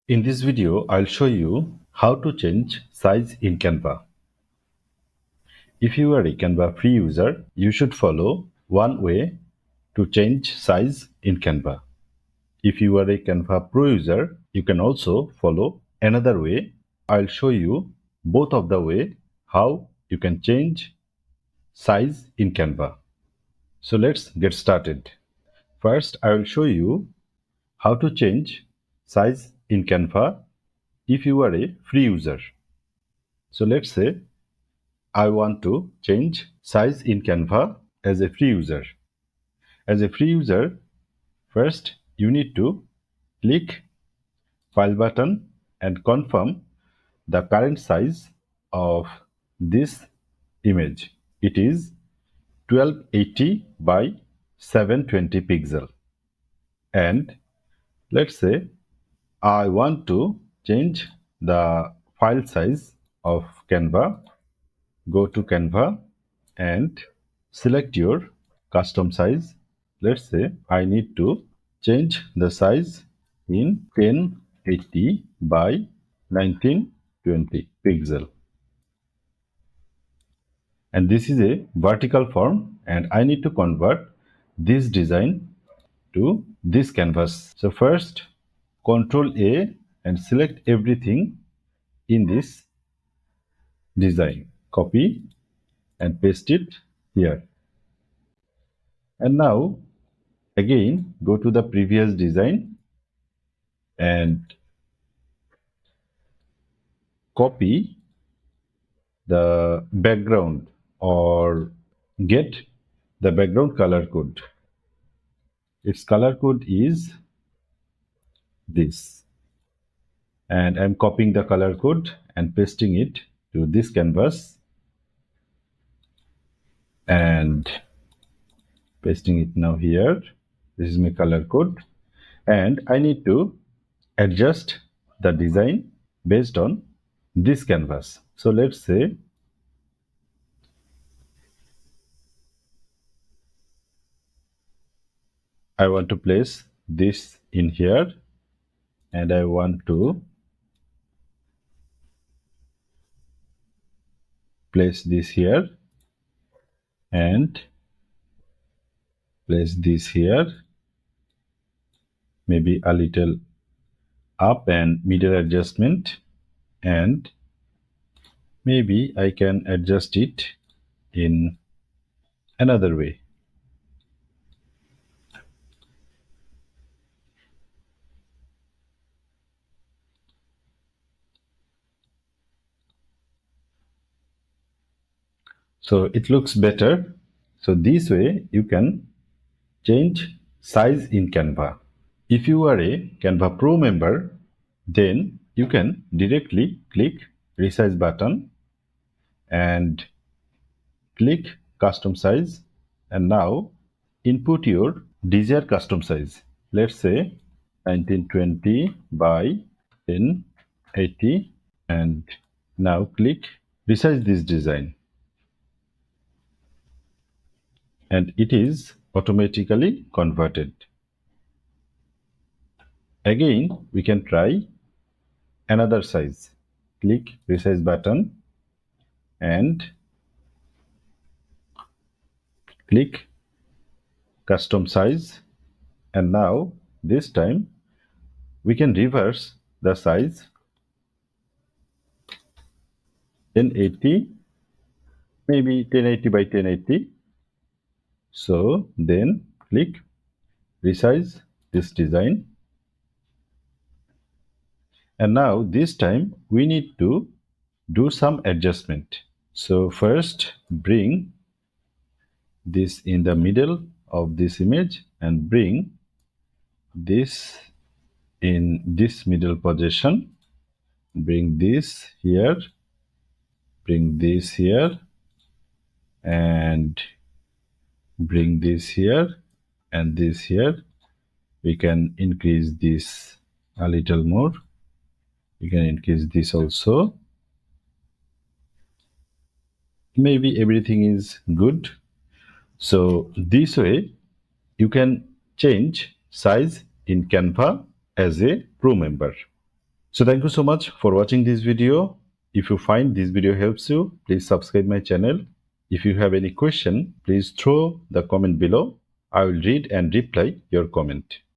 In this video, I'll show you how to change size in Canva. If you are a Canva free user, you should follow one way to change size in Canva. If you are a Canva Pro user, you can also follow another way. I'll show you both of the way how you can change size in Canva. So let's get started. First, I will show you how to change size in Canva if you are a free user. So let's say I want to change size in Canva as a free user. As a free user, first you need to click File button and confirm the current size of this image. It is 1280 by 720 pixel. And let's say I want to change the file size of Canva. Go to Canva and select your custom size. Let's say I need to change the size in 1080 by 1920 pixel. And this is a vertical form and I need to convert this design to this canvas. So first Ctrl A and select everything in this design. Copy and paste it here. And now again go to the previous design and copy the background or get the background color code. Its color code is this. And I'm copying the color code and pasting it to this canvas and pasting it now here. This is my color code. And I need to adjust the design based on this canvas. So let's say I want to place this in here and I want to place this here and place this here, maybe a little up and middle adjustment, and maybe I can adjust it in another way. So it looks better. So this way you can change size in Canva. If you are a Canva Pro member, then you can directly click Resize button and click Custom Size, and now input your desired custom size. Let's say 1920 by 1080, and now click Resize this design. And it is automatically converted. Again, we can try another size. Click Resize button and click Custom Size. And now this time we can reverse the size 1080, maybe 1080 by 1080. So then click Resize this design. And now this time we need to do some adjustment. So first bring this in the middle of this image and bring this in this middle position. Bring this here, bring this here, and bring this here and this here. We can increase this a little more. We can increase this also. Maybe everything is good. So this way you can change size in Canva as a pro member. So thank you so much for watching this video. If you find this video helps you, please subscribe my channel. If you have any question, please throw the comment below. I will read and reply your comment.